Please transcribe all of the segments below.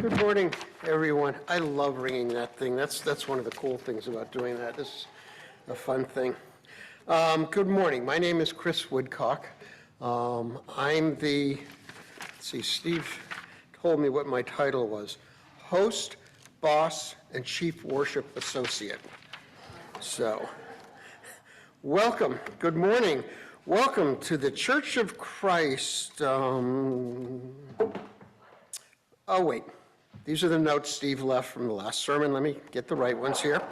Good morning, everyone. I love ringing that thing. That's one of the cool things about doing that. This is a fun thing. Good morning. My name is Chris Woodcock. I'm the, let's see, Steve told me what my title was. Host, Boss, and Chief Worship Associate. So, welcome. Good morning. Welcome to the Church of Christ. Oh, wait. These are the notes Steve left from the last sermon. Let me get the right ones here.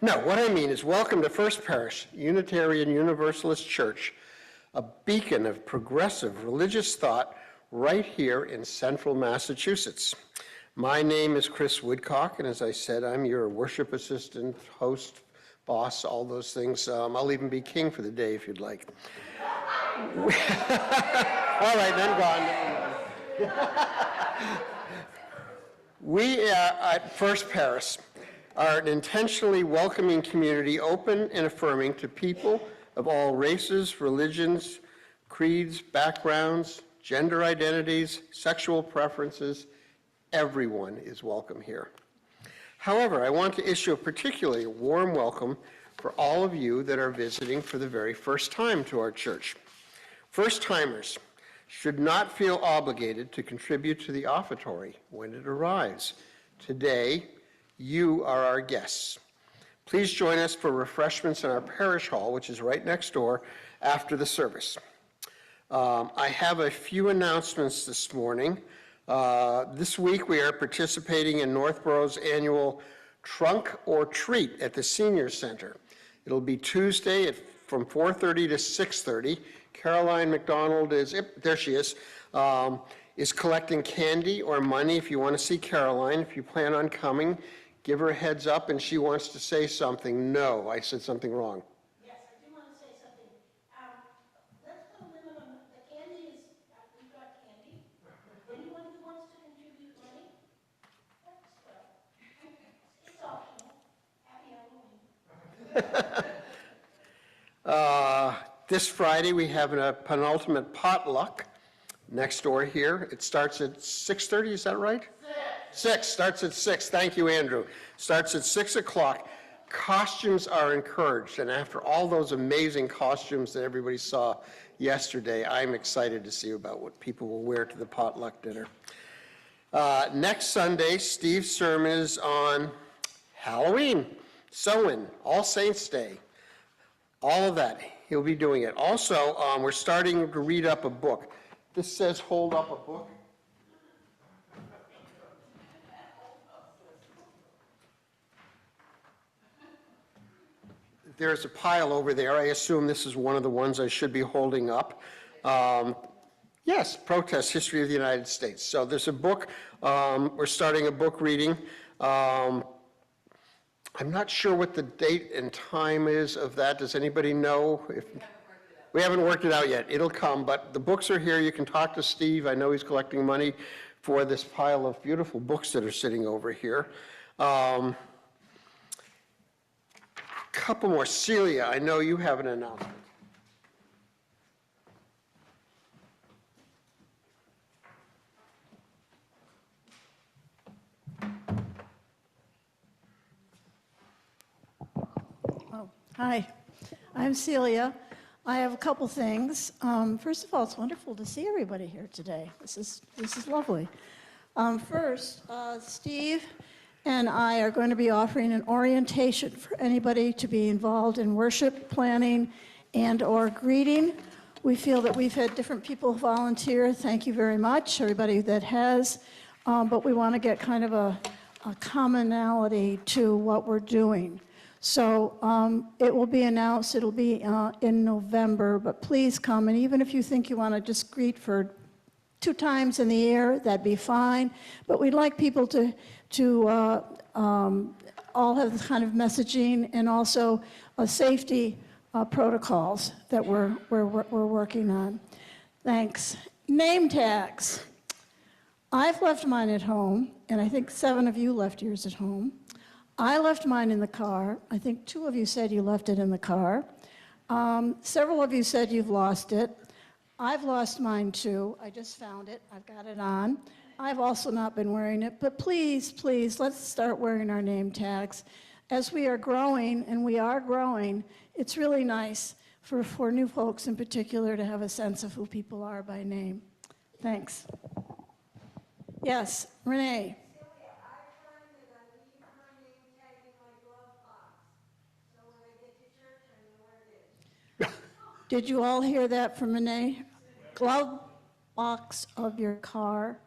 No, what I mean is welcome to First Parish, Unitarian Universalist Church, a beacon of progressive religious thought right here in central Massachusetts. My name is Chris Woodcock, and as I said, I'm your worship assistant, host, boss, all those things. I'll even be king for the day if you'd like. All right, then gone. We at First Parish are an intentionally welcoming community, open and affirming to people of all races, religions, creeds, backgrounds, gender identities, sexual preferences. Everyone is welcome here. However, I want to issue a particularly warm welcome for all of you that are visiting for the very first time to our church. First-timers should not feel obligated to contribute to the offertory when it arrives. Today, you are our guests. Please join us for refreshments in our parish hall, which is right next door, after the service. I have a few announcements this morning. This week, we are participating in Northboro's annual Trunk or Treat at the Senior Center. It'll be Tuesday from 4:30 to 6:30. Caroline McDonald there she is collecting candy or money. If you want to see Caroline, if you plan on coming, give her a heads up, and she wants to say something. No, I said something wrong. Yes, I do want to say something. Let's put a limit on the candy is, we've got candy. Anyone who wants to contribute money, it's optional. Happy Halloween. This Friday, we have a penultimate potluck next door here. It starts at 6:30, is that right? 6, starts at 6. Thank you, Andrew. Starts at 6 o'clock. Costumes are encouraged, and after all those amazing costumes that everybody saw yesterday, I'm excited to see about what people will wear to the potluck dinner. Next Sunday, Steve's sermon is on Halloween, Samhain, All Saints' Day, all of that. He'll be doing it. Also, we're starting to read up a book. This says hold up a book. There's a pile over there. I assume this is one of the ones I should be holding up. Yes, Protest History of the United States. So there's a book. We're starting a book reading. I'm not sure what the date and time is of that. Does anybody know? We haven't worked it out yet. It'll come, but the books are here. You can talk to Steve. I know he's collecting money for this pile of beautiful books that are sitting over here. Couple more. Celia, I know you have an announcement. Hi, I'm Celia. I have a couple things. First of all, it's wonderful to see everybody here today. This is lovely. First, Steve and I are going to be offering an orientation for anybody to be involved in worship planning and or greeting. We feel that we've had different people volunteer. Thank you very much, everybody that has. But we want to get kind of a commonality to what we're doing. So it will be announced, it'll be in November, but please come. And even if you think you want to just greet for 2 times in the year, that'd be fine. But we'd like people to all have the kind of messaging and also safety protocols that we're working on. Thanks. Name tags. I've left mine at home, and I think 7 of you left yours at home. I left mine in the car. I think 2 of you said you left it in the car. Several of you said you've lost it. I've lost mine too. I just found it. I've got it on. I've also not been wearing it, but please, please, let's start wearing our name tags. As we are growing, and we are growing, it's really nice for new folks in particular to have a sense of who people are by name. Thanks. Yes, Renee. Sylvia, I find that I leave her name tag in my glove box. So when I get to church, I know where it is. Did you all hear that from Renee? Glove box of your car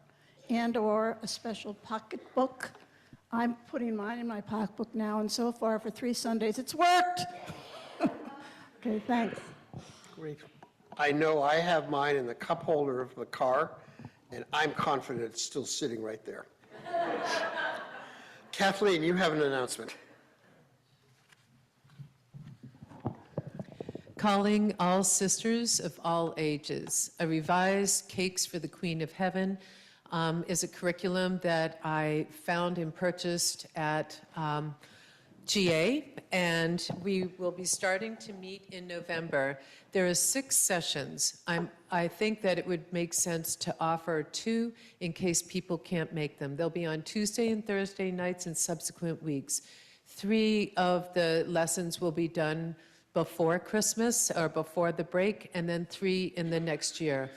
and/or a special pocketbook. I'm putting mine in my pocketbook now, and so far for 3 Sundays, it's worked. Okay, thanks. Great. I know I have mine in the cup holder of the car, and I'm confident it's still sitting right there. Kathleen, you have an announcement. Calling all sisters of all ages. A revised Cakes for the Queen of Heaven is a curriculum that I found and purchased at GA, and we will be starting to meet in November. There are 6 sessions. I think that it would make sense to offer 2 in case people can't make them. They'll be on Tuesday and Thursday nights in subsequent weeks. 3 of the lessons will be done before Christmas or before the break, and then 3 in the next year.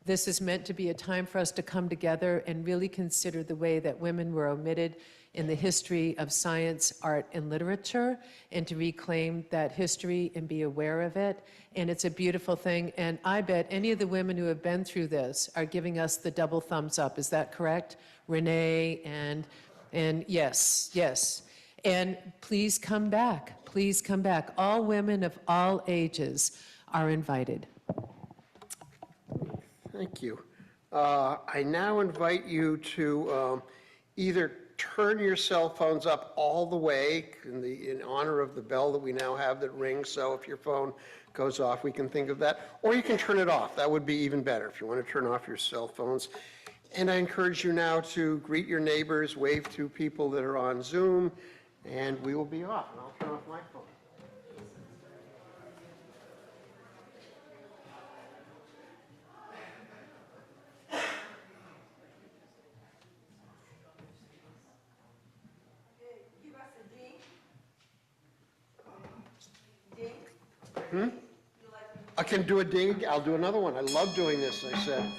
This is meant to be a time for us to come together and really consider the way that women were omitted in the history of science, art, and literature, and to reclaim that history and be aware of it. And it's a beautiful thing. And I bet any of the women who have been through this are giving us the double thumbs up. Is that correct? Renee and yes, yes. And please come back. Please come back. All women of all ages are invited. Thank you. I now invite you to either turn your cell phones up all the way in honor of the bell that we now have that rings, so if your phone goes off, we can think of that, or you can turn it off. That would be even better if you want to turn off your cell phones. And I encourage you now to greet your neighbors, wave to people that are on Zoom, and we will be off. And I'll turn off my phone. Give us a ding. Ding. I can do a ding. I'll do another one. I love doing this, I said.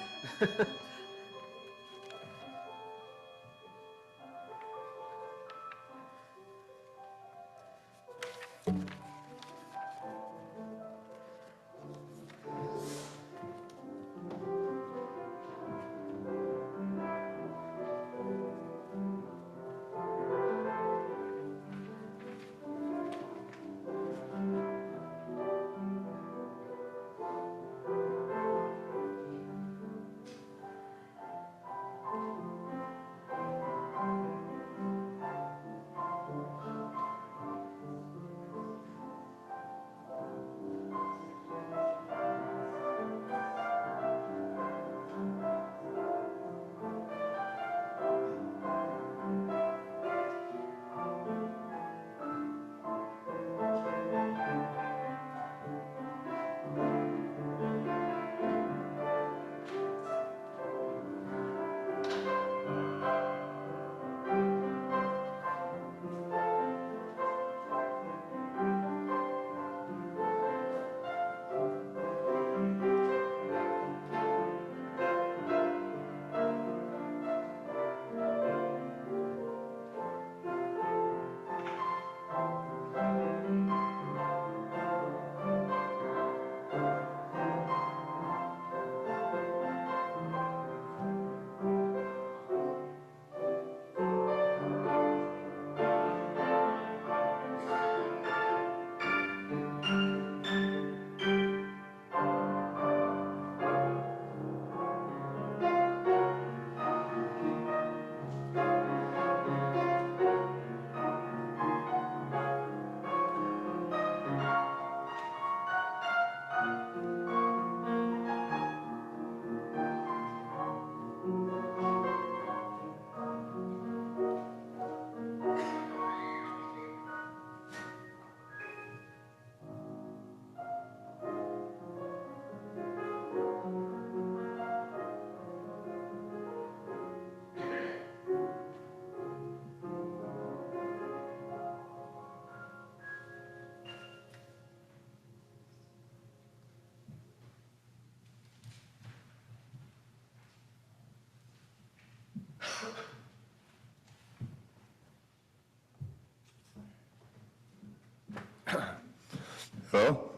Hello?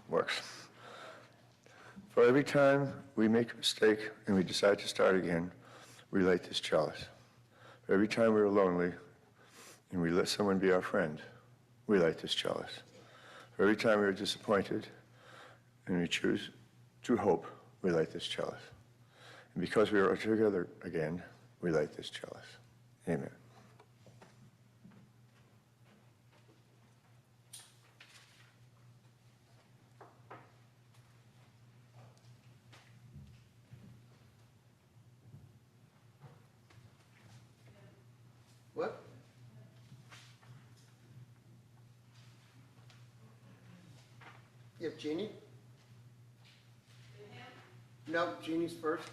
Works. For every time we make a mistake and we decide to start again, we light this chalice. For every time we're lonely and we let someone be our friend, we light this chalice. For every time we are disappointed and we choose to hope, we light this chalice. And because we are together again, we light this chalice. Amen. What? You have Jeannie? No, Jeannie's first.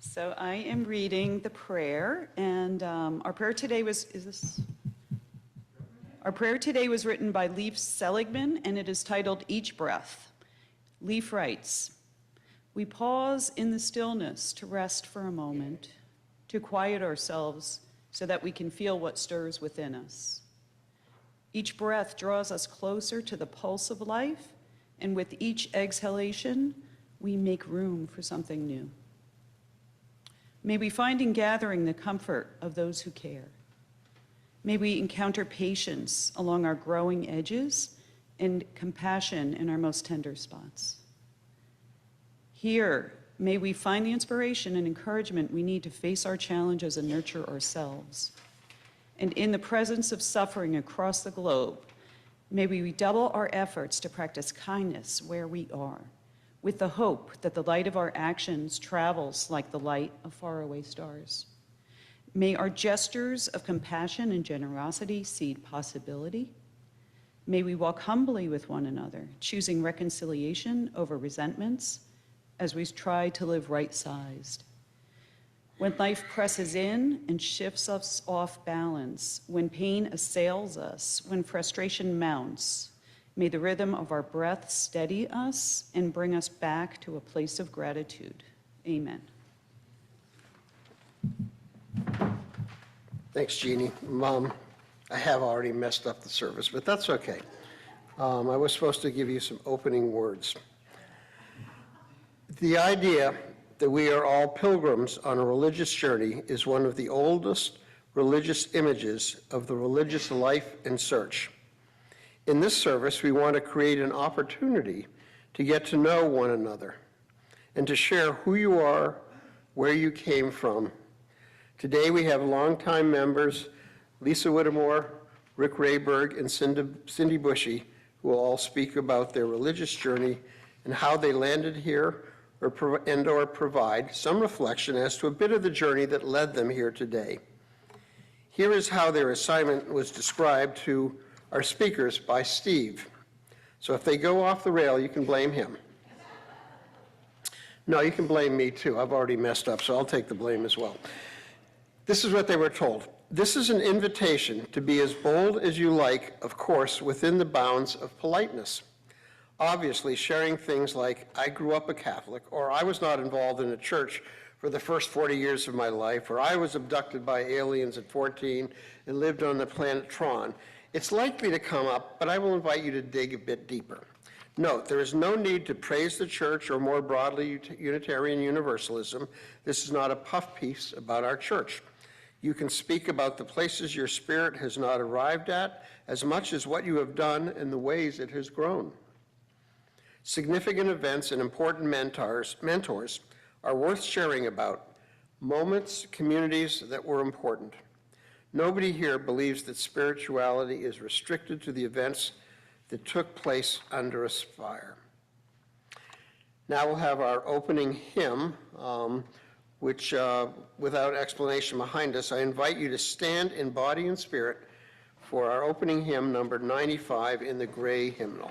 So I am reading the prayer, and our prayer today was, Our prayer today was written by Leif Seligman, and it is titled Each Breath. Leif writes, "We pause in the stillness to rest for a moment, to quiet ourselves so that we can feel what stirs within us. Each breath draws us closer to the pulse of life, and with each exhalation, we make room for something new. May we find in gathering the comfort of those who care. May we encounter patience along our growing edges and compassion in our most tender spots. Here, may we find the inspiration and encouragement we need to face our challenges and nurture ourselves. And in the presence of suffering across the globe, may we redouble our efforts to practice kindness where we are, with the hope that the light of our actions travels like the light of faraway stars. May our gestures of compassion and generosity seed possibility. May we walk humbly with one another, choosing reconciliation over resentments as we try to live right-sized. When life presses in and shifts us off balance, when pain assails us, when frustration mounts, may the rhythm of our breath steady us and bring us back to a place of gratitude. Amen." Thanks, Jeannie. Mom, I have already messed up the service, but that's okay. I was supposed to give you some opening words. The idea that we are all pilgrims on a religious journey is one of the oldest religious images of the religious life and search. In this service, we want to create an opportunity to get to know one another and to share who you are, where you came from. Today, we have longtime members, Lisa Whittemore, Rick Rayberg, and Cindy Bushy, who will all speak about their religious journey and how they landed here or provide some reflection as to a bit of the journey that led them here today. Here is how their assignment was described to our speakers by Steve. So if they go off the rail, you can blame him. No, you can blame me too. I've already messed up, so I'll take the blame as well. This is what they were told. This is an invitation to be as bold as you like, of course, within the bounds of politeness. Obviously, sharing things like, I grew up a Catholic, or I was not involved in a church for the first 40 years of my life, or I was abducted by aliens at 14 and lived on the planet Tron. It's likely to come up, but I will invite you to dig a bit deeper. Note, there is no need to praise the church or more broadly Unitarian Universalism. This is not a puff piece about our church. You can speak about the places your spirit has not arrived at as much as what you have done and the ways it has grown. Significant events and important mentors are worth sharing about, moments, communities that were important. Nobody here believes that spirituality is restricted to the events that took place under a spire. Now we'll have our opening hymn, which, without explanation behind us, I invite you to stand in body and spirit for our opening hymn, number 95 in the gray hymnal.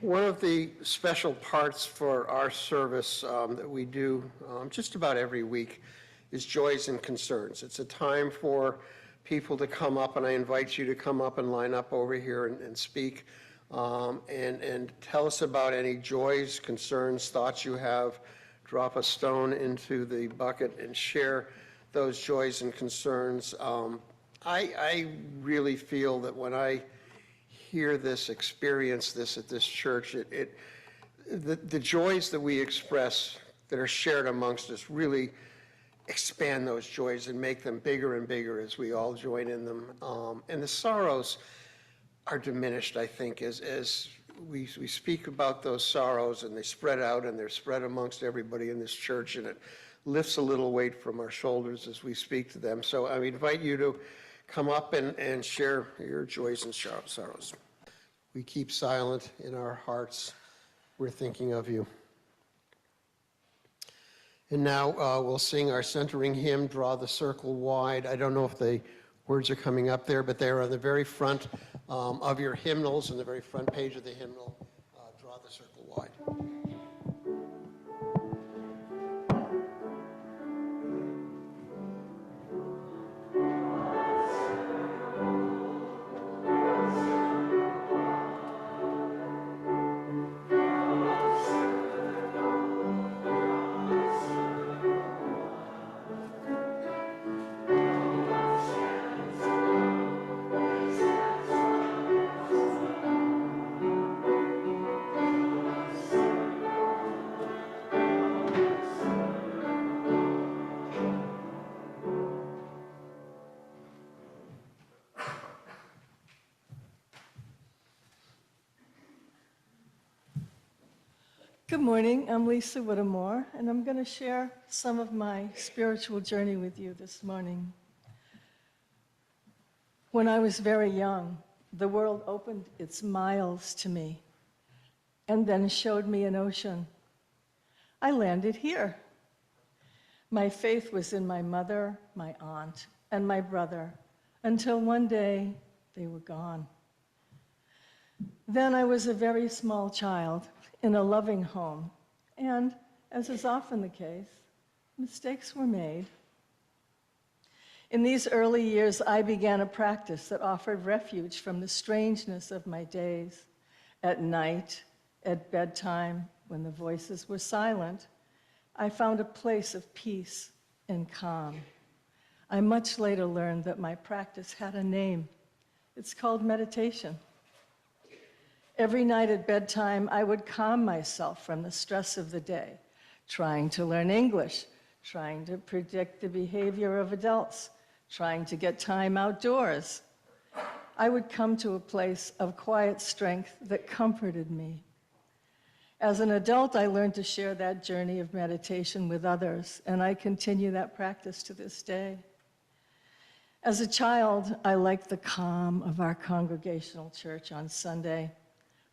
One of the special parts for our service that we do just about every week is Joys and Concerns. It's a time for people to come up, and I invite you to come up and line up over here and speak and tell us about any joys, concerns, thoughts you have. Drop a stone into the bucket and share those joys and concerns. I really feel that when I hear this, experience this at this church, the joys that we express that are shared amongst us really expand those joys and make them bigger and bigger as we all join in them. And the sorrows are diminished, I think, as we speak about those sorrows, and they spread out and they're spread amongst everybody in this church, and it lifts a little weight from our shoulders as we speak to them. So I invite you to come up and share your joys and sorrows. We keep silent in our hearts. We're thinking of you. And now we'll sing our centering hymn, Draw the Circle Wide. I don't know if the words are coming up there, but they're on the very front of your hymnals, on the very front page of the hymnal. Draw the Circle Wide. Good morning, I'm Lisa Whittemore, and I'm going to share some of my spiritual journey with you this morning. When I was very young, the world opened its miles to me and then showed me an ocean. I landed here. My faith was in my mother, my aunt, and my brother, until one day they were gone. Then I was a very small child in a loving home, and, as is often the case, mistakes were made. In these early years, I began a practice that offered refuge from the strangeness of my days. At night, at bedtime, when the voices were silent, I found a place of peace and calm. I much later learned that my practice had a name. It's called meditation. Every night at bedtime, I would calm myself from the stress of the day, trying to learn English, trying to predict the behavior of adults, trying to get time outdoors. I would come to a place of quiet strength that comforted me. As an adult, I learned to share that journey of meditation with others, and I continue that practice to this day. As a child, I liked the calm of our congregational church on Sunday.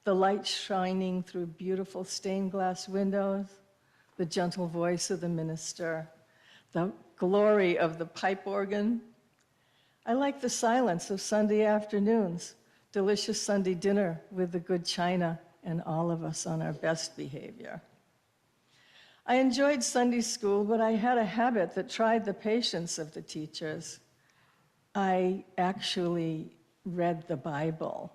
The light shining through beautiful stained glass windows, the gentle voice of the minister, the glory of the pipe organ. I like the silence of Sunday afternoons, delicious Sunday dinner with the good china, and all of us on our best behavior. I enjoyed Sunday school, but I had a habit that tried the patience of the teachers. I actually read the Bible.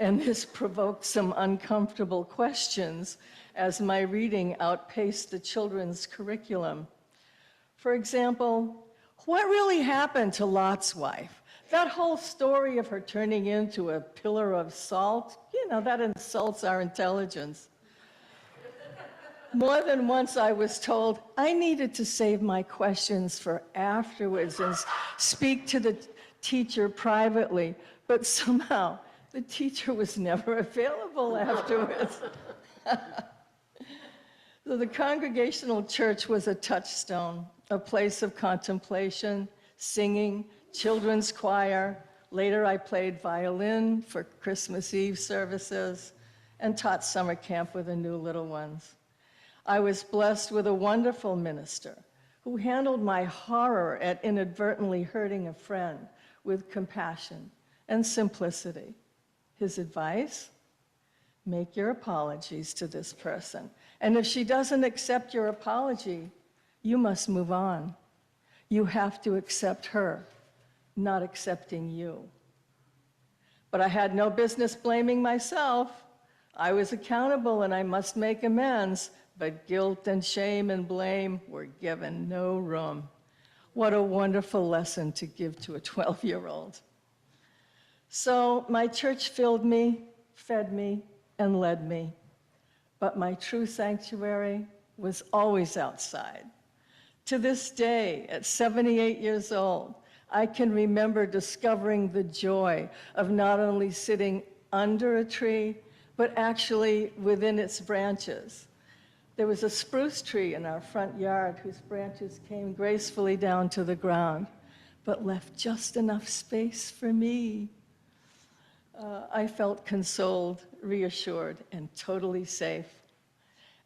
And this provoked some uncomfortable questions as my reading outpaced the children's curriculum. For example, what really happened to Lot's wife? That whole story of her turning into a pillar of salt, that insults our intelligence. More than once I was told I needed to save my questions for afterwards and speak to the teacher privately, but somehow the teacher was never available afterwards. So the congregational church was a touchstone, a place of contemplation, singing, children's choir. Later, I played violin for Christmas Eve services and taught summer camp with the new little ones. I was blessed with a wonderful minister who handled my horror at inadvertently hurting a friend with compassion and simplicity. His advice? make your apologies to this person. And if she doesn't accept your apology, you must move on. You have to accept her, not accepting you. But I had no business blaming myself. I was accountable and I must make amends, but guilt and shame and blame were given no room. What a wonderful lesson to give to a 12-year-old. So my church filled me, fed me, and led me. But my true sanctuary was always outside. To this day, at 78 years old, I can remember discovering the joy of not only sitting under a tree, but actually within its branches. There was a spruce tree in our front yard whose branches came gracefully down to the ground, but left just enough space for me. I felt consoled, reassured, and totally safe.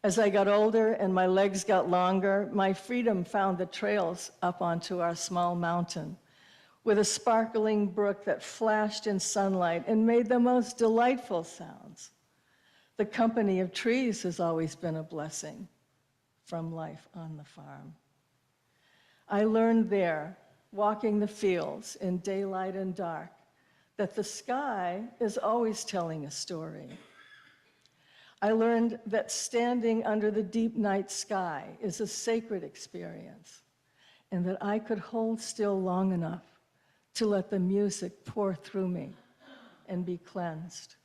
As I got older and my legs got longer, my freedom found the trails up onto our small mountain, with a sparkling brook that flashed in sunlight and made the most delightful sounds. The company of trees has always been a blessing from life on the farm. I learned there, walking the fields in daylight and dark, that the sky is always telling a story. I learned that standing under the deep night sky is a sacred experience, and that I could hold still long enough to let the music pour through me and be cleansed.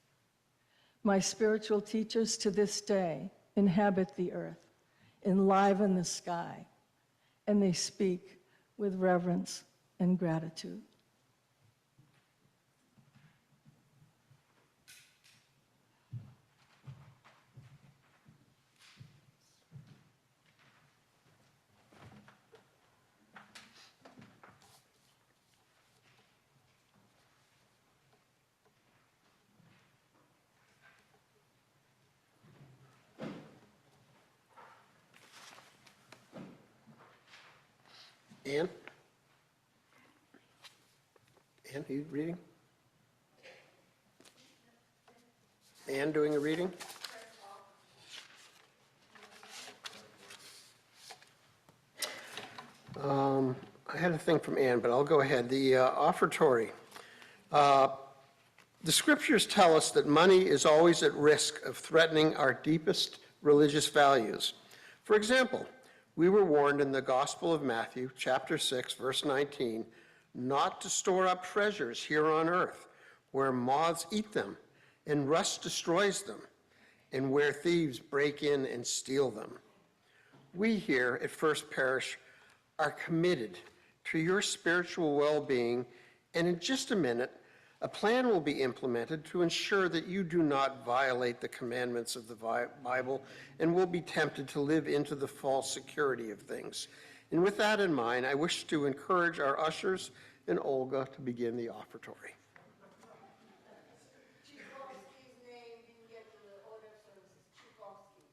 My spiritual teachers to this day inhabit the earth, enliven the sky, and they speak with reverence and gratitude. Ann? Ann, are you reading? Ann doing a reading? I had a thing from Ann, but I'll go ahead. The offertory. The scriptures tell us that money is always at risk of threatening our deepest religious values. For example, we were warned in the Gospel of Matthew, chapter 6, verse 19, not to store up treasures here on earth, where moths eat them and rust destroys them, and where thieves break in and steal them. We here at First Parish are committed to your spiritual well-being, and in just a minute, a plan will be implemented to ensure that you do not violate the commandments of the Bible and will be tempted to live into the false security of things. And with that in mind, I wish to encourage our ushers and Olga to begin the offertory. Tchaikovsky's name didn't get to the order of services. Tchaikovsky.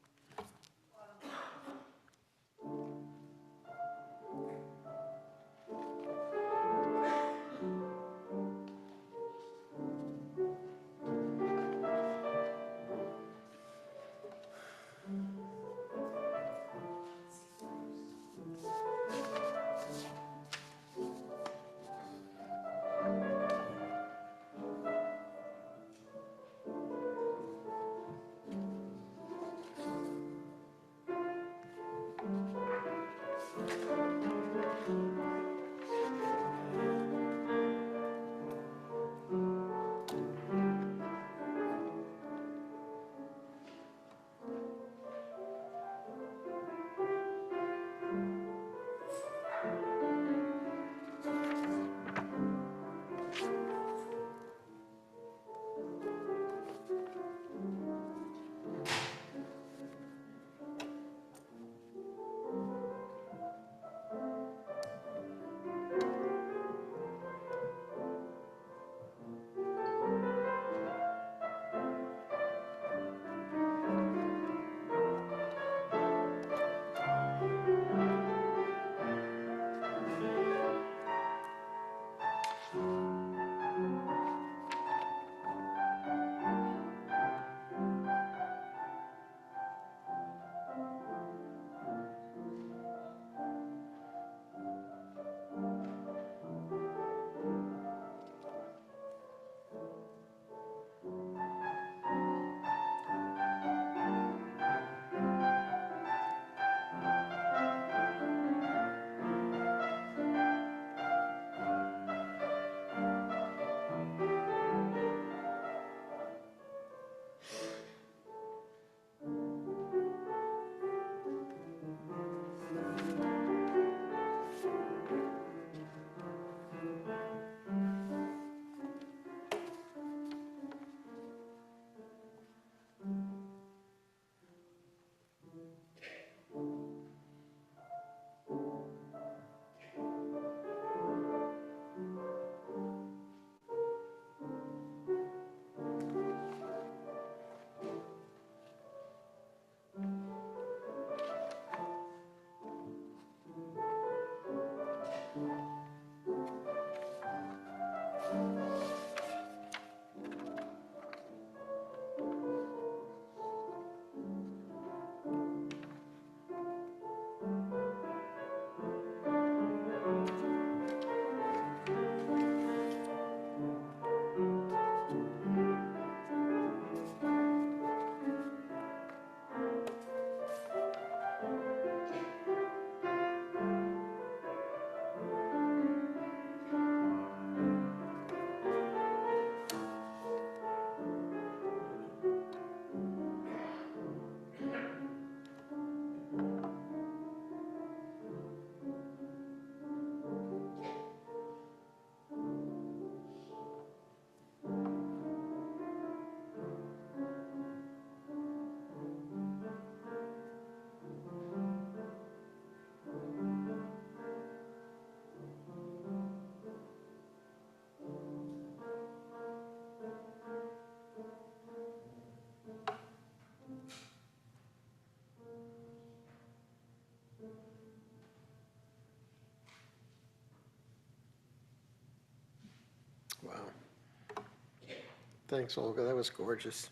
Thanks, Olga. That was gorgeous.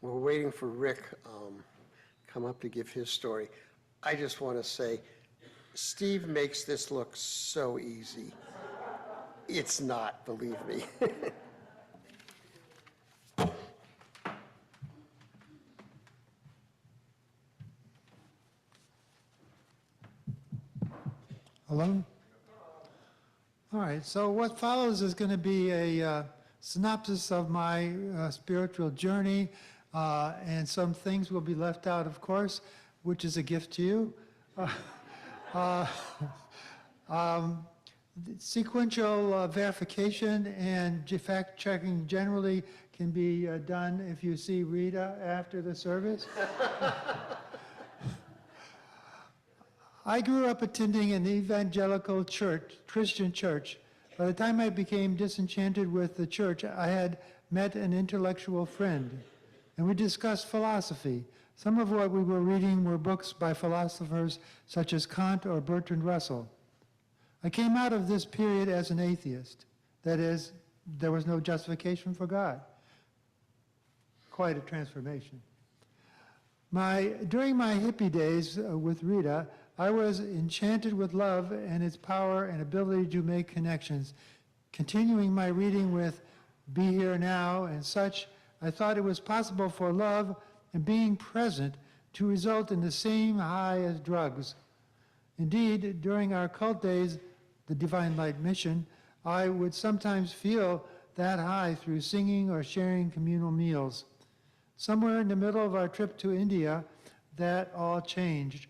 We're waiting for Rick come up to give his story. I just want to say, Steve makes this look so easy. It's not, believe me. Hello? All right, so what follows is going to be a synopsis of my spiritual journey, and some things will be left out, of course, which is a gift to you. Sequential verification and fact-checking generally can be done if you see Rita after the service. I grew up attending an evangelical church, Christian church. By the time I became disenchanted with the church, I had met an intellectual friend, and we discussed philosophy. Some of what we were reading were books by philosophers such as Kant or Bertrand Russell. I came out of this period as an atheist. That is, there was no justification for God. Quite a transformation. During my hippie days with Rita, I was enchanted with love and its power and ability to make connections. Continuing my reading with Be Here Now and such, I thought it was possible for love and being present to result in the same high as drugs. Indeed, during our cult days, the Divine Light Mission, I would sometimes feel that high through singing or sharing communal meals. Somewhere in the middle of our trip to India, that all changed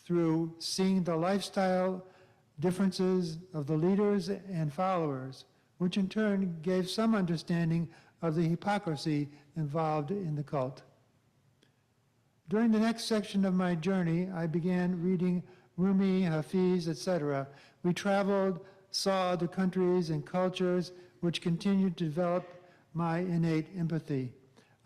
through seeing the lifestyle differences of the leaders and followers, which in turn gave some understanding of the hypocrisy involved in the cult. During the next section of my journey, I began reading Rumi, Hafiz, etc. We traveled, saw other countries and cultures, which continued to develop my innate empathy.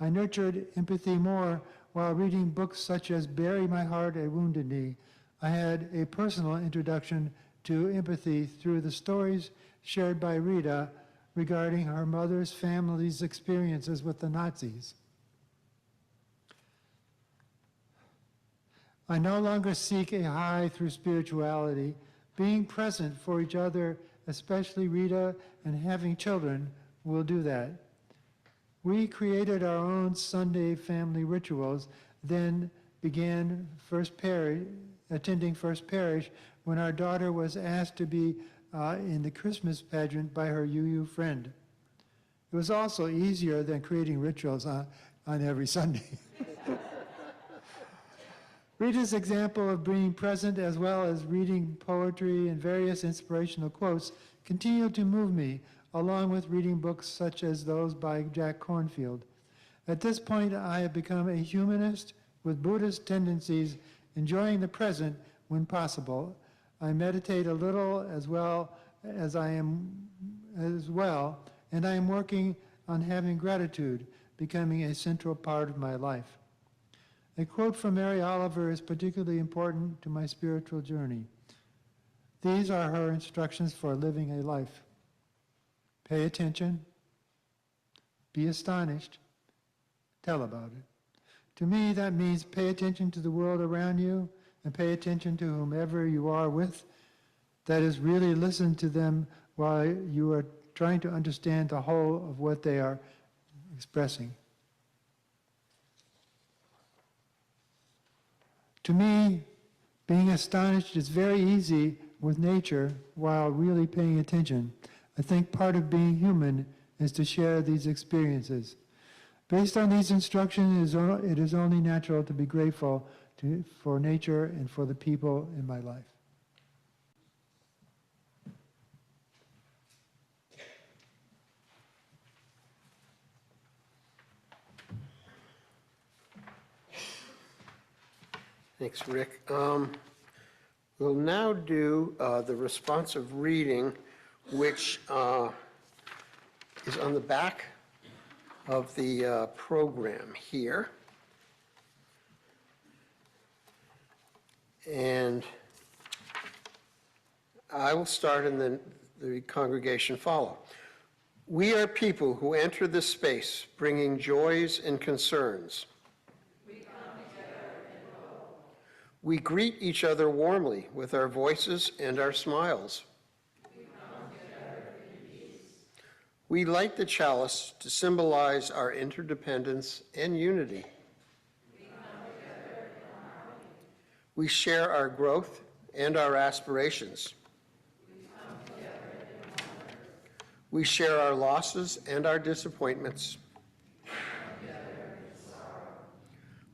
I nurtured empathy more while reading books such as Bury My Heart at Wounded Knee. I had a personal introduction to empathy through the stories shared by Rita regarding her mother's family's experiences with the Nazis. I no longer seek a high through spirituality. Being present for each other, especially Rita, and having children will do that. We created our own Sunday family rituals, then began attending First Parish when our daughter was asked to be in the Christmas pageant by her UU friend. It was also easier than creating rituals on every Sunday. Rita's example of being present as well as reading poetry and various inspirational quotes continued to move me, along with reading books such as those by Jack Kornfield. At this point, I have become a humanist with Buddhist tendencies, enjoying the present when possible. I meditate a little and I am working on having gratitude becoming a central part of my life. A quote from Mary Oliver is particularly important to my spiritual journey. These are her instructions for living a life. Pay attention, be astonished, tell about it. To me, that means pay attention to the world around you and pay attention to whomever you are with. That is, really listen to them while you are trying to understand the whole of what they are expressing. To me, being astonished is very easy with nature while really paying attention. I think part of being human is to share these experiences. Based on these instructions, it is only natural to be grateful for nature and for the people in my life. Thanks, Rick. We'll now do the responsive reading, which is on the back of the program here. And I will start and then the congregation follow. We are people who enter this space bringing joys and concerns. We greet each other warmly with our voices and our smiles. We light the chalice to symbolize our interdependence and unity. We share our growth and our aspirations. We share our losses and our disappointments.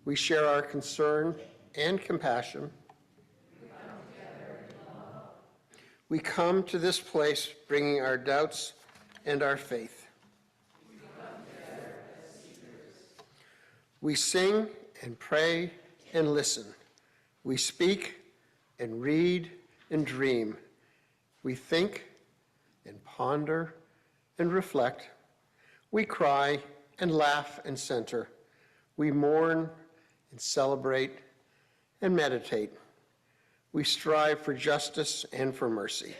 We share our concern and compassion. We come to this place bringing our doubts and our faith. We sing and pray and listen. We speak and read and dream. We think and ponder and reflect. We cry and laugh and center. We mourn and celebrate and meditate. We strive for justice and for mercy.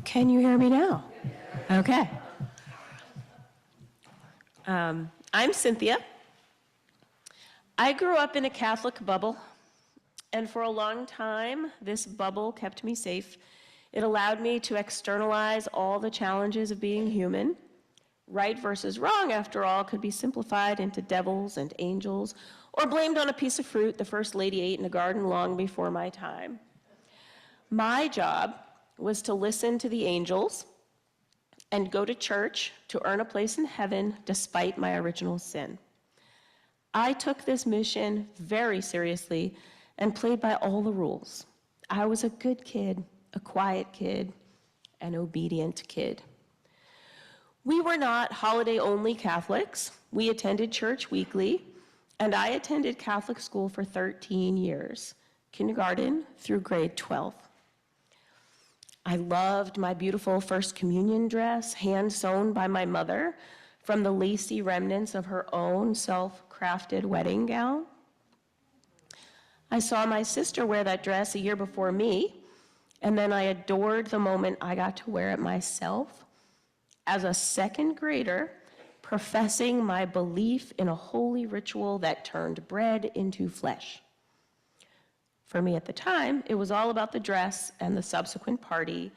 Can you hear me now? Okay. I'm Cynthia. I grew up in a Catholic bubble, and for a long time, this bubble kept me safe. It allowed me to externalize all the challenges of being human. Right versus wrong, after all, could be simplified into devils and angels, or blamed on a piece of fruit the First Lady ate in a garden long before my time. My job was to listen to the angels and go to church to earn a place in heaven despite my original sin. I took this mission very seriously and played by all the rules. I was a good kid, a quiet kid, an obedient kid. We were not holiday-only Catholics. We attended church weekly, and I attended Catholic school for 13 years, kindergarten through grade 12. I loved my beautiful First Communion dress, hand-sewn by my mother from the lacy remnants of her own self-crafted wedding gown. I saw my sister wear that dress a year before me, and then I adored the moment I got to wear it myself as a second grader, professing my belief in a holy ritual that turned bread into flesh. For me at the time, it was all about the dress and the subsequent party,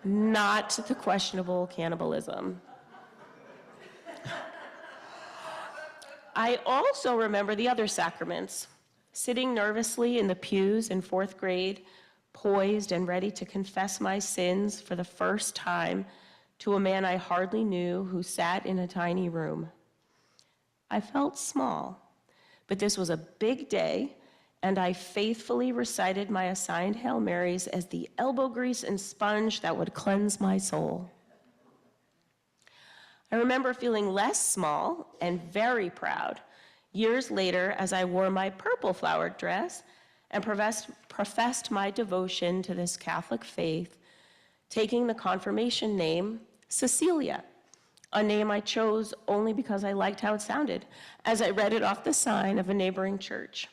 not the questionable cannibalism. I also remember the other sacraments, sitting nervously in the pews in 4th grade, poised and ready to confess my sins for the first time to a man I hardly knew who sat in a tiny room. I felt small, but this was a big day, and I faithfully recited my assigned Hail Marys as the elbow grease and sponge that would cleanse my soul. I remember feeling less small and very proud years later as I wore my purple flowered dress and professed my devotion to this Catholic faith, taking the confirmation name Cecilia, a name I chose only because I liked how it sounded, as I read it off the sign of a neighboring church.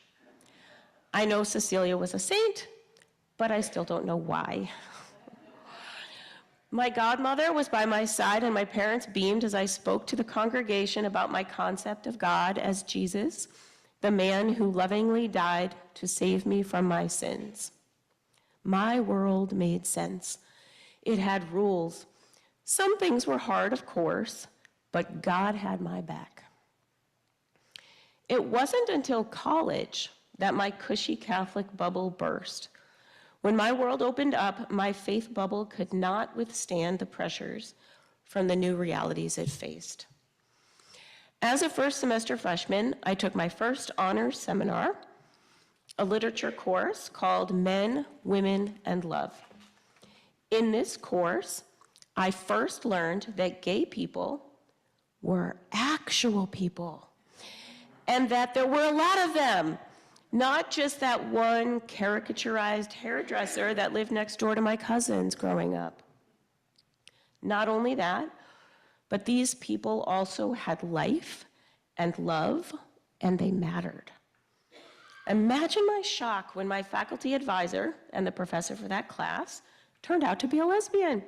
I know Cecilia was a saint, but I still don't know why. My godmother was by my side, and my parents beamed as I spoke to the congregation about my concept of God as Jesus, the man who lovingly died to save me from my sins. My world made sense. It had rules. Some things were hard, of course, but God had my back. It wasn't until college that my cushy Catholic bubble burst. When my world opened up, my faith bubble could not withstand the pressures from the new realities it faced. As a first semester freshman, I took my first honors seminar, a literature course called Men, Women, and Love. In this course, I first learned that gay people were actual people, and that there were a lot of them, not just that one caricaturized hairdresser that lived next door to my cousins growing up. Not only that, but these people also had life and love, and they mattered. Imagine my shock when my faculty advisor and the professor for that class turned out to be a lesbian.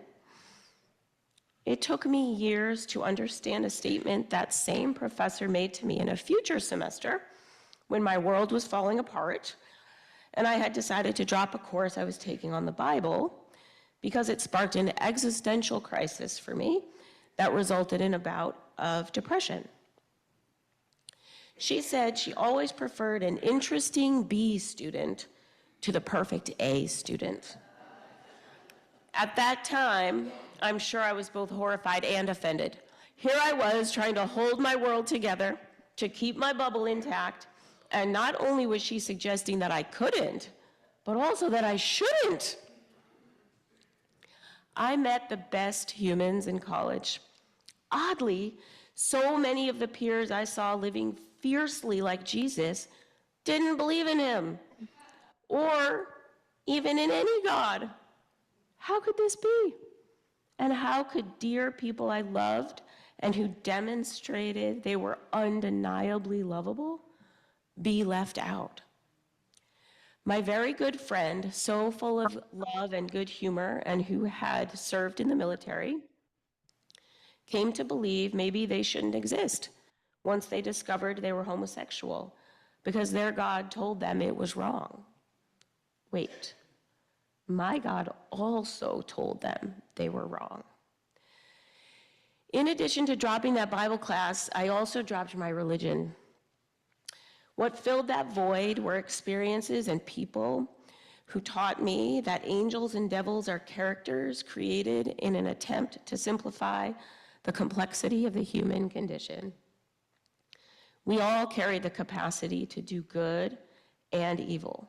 It took me years to understand a statement that same professor made to me in a future semester when my world was falling apart, and I had decided to drop a course I was taking on the Bible because it sparked an existential crisis for me that resulted in a bout of depression. She said she always preferred an interesting B student to the perfect A student. At that time, I'm sure I was both horrified and offended. Here I was trying to hold my world together, to keep my bubble intact, and not only was she suggesting that I couldn't, but also that I shouldn't. I met the best humans in college. Oddly, so many of the peers I saw living fiercely like Jesus didn't believe in him, or even in any God. How could this be? And how could dear people I loved and who demonstrated they were undeniably lovable be left out? My very good friend, so full of love and good humor and who had served in the military, came to believe maybe they shouldn't exist once they discovered they were homosexual because their God told them it was wrong. Wait, my God also told them they were wrong. In addition to dropping that Bible class, I also dropped my religion. What filled that void were experiences and people who taught me that angels and devils are characters created in an attempt to simplify the complexity of the human condition. We all carry the capacity to do good and evil.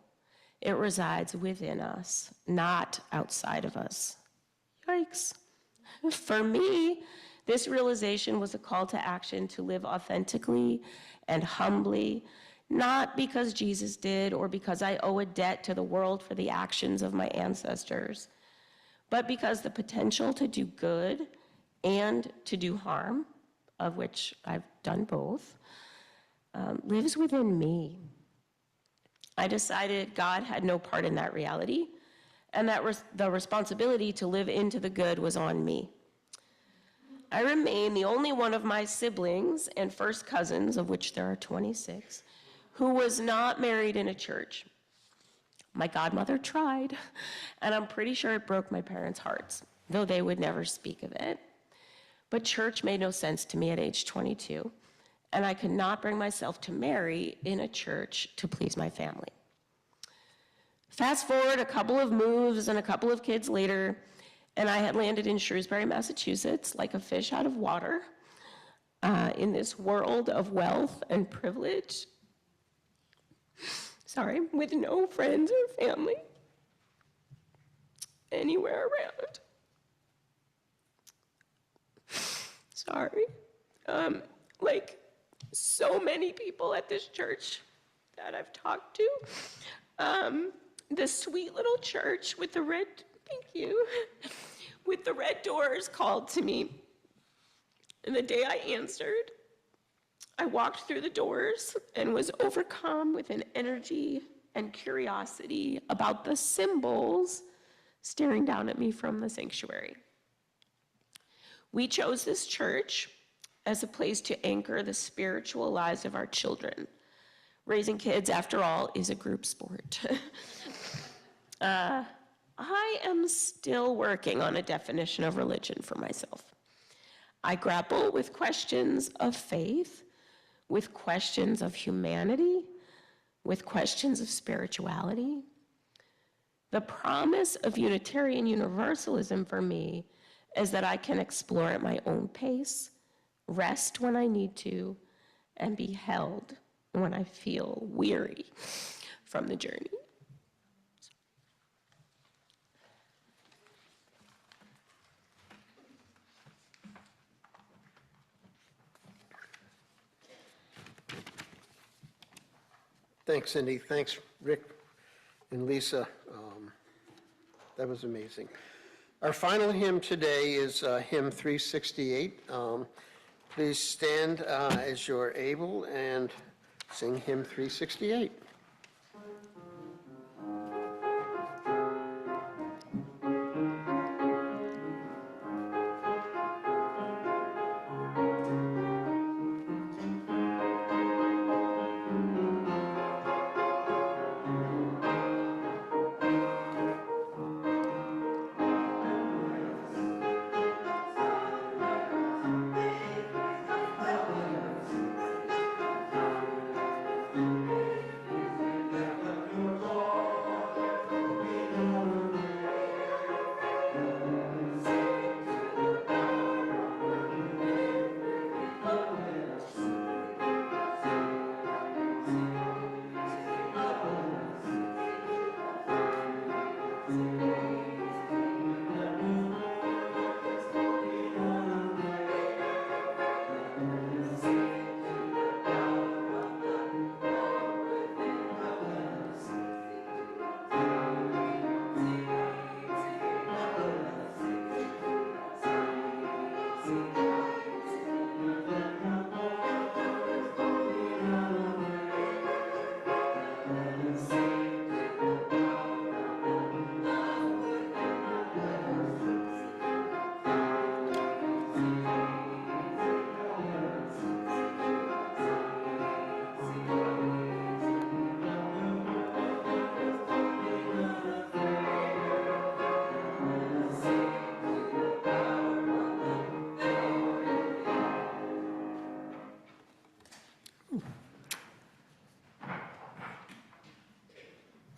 It resides within us, not outside of us. Yikes. For me, this realization was a call to action to live authentically and humbly, not because Jesus did or because I owe a debt to the world for the actions of my ancestors, but because the potential to do good and to do harm, of which I've done both, lives within me. I decided God had no part in that reality, and that the responsibility to live into the good was on me. I remain the only one of my siblings and first cousins, of which there are 26, who was not married in a church. My godmother tried, and I'm pretty sure it broke my parents' hearts, though they would never speak of it. But church made no sense to me at age 22, and I could not bring myself to marry in a church to please my family. Fast forward a couple of moves and a couple of kids later, and I had landed in Shrewsbury, Massachusetts, like a fish out of water, in this world of wealth and privilege. With no friends or family anywhere around. Like so many people at this church that I've talked to, the sweet little church with the red, thank you, with the red doors called to me. And the day I answered, I walked through the doors and was overcome with an energy and curiosity about the symbols staring down at me from the sanctuary. We chose this church as a place to anchor the spiritual lives of our children. Raising kids, after all, is a group sport. I am still working on a definition of religion for myself. I grapple with questions of faith, with questions of humanity, with questions of spirituality. The promise of Unitarian Universalism for me is that I can explore at my own pace, rest when I need to, and be held when I feel weary from the journey. Thanks, Cindy. Thanks, Rick and Lisa. That was amazing. Our final hymn today is hymn 368. Please stand as you're able and sing hymn 368.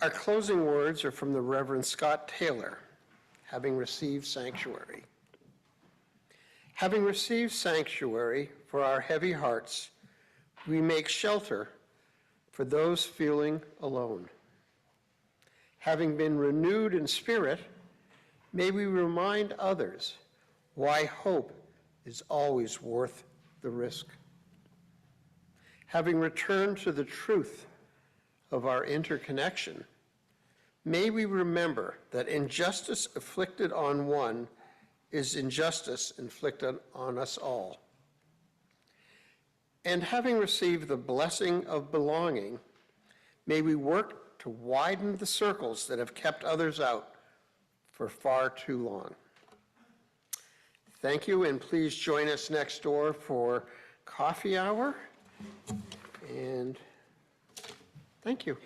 Our closing words are from the Reverend Scott Taylor, having received sanctuary. Having received sanctuary for our heavy hearts, we make shelter for those feeling alone. Having been renewed in spirit, may we remind others why hope is always worth the risk. Having returned to the truth of our interconnection, may we remember that injustice inflicted on one is injustice inflicted on us all. And having received the blessing of belonging, may we work to widen the circles that have kept others out for far too long. Thank you, and please join us next door for coffee hour. And thank you.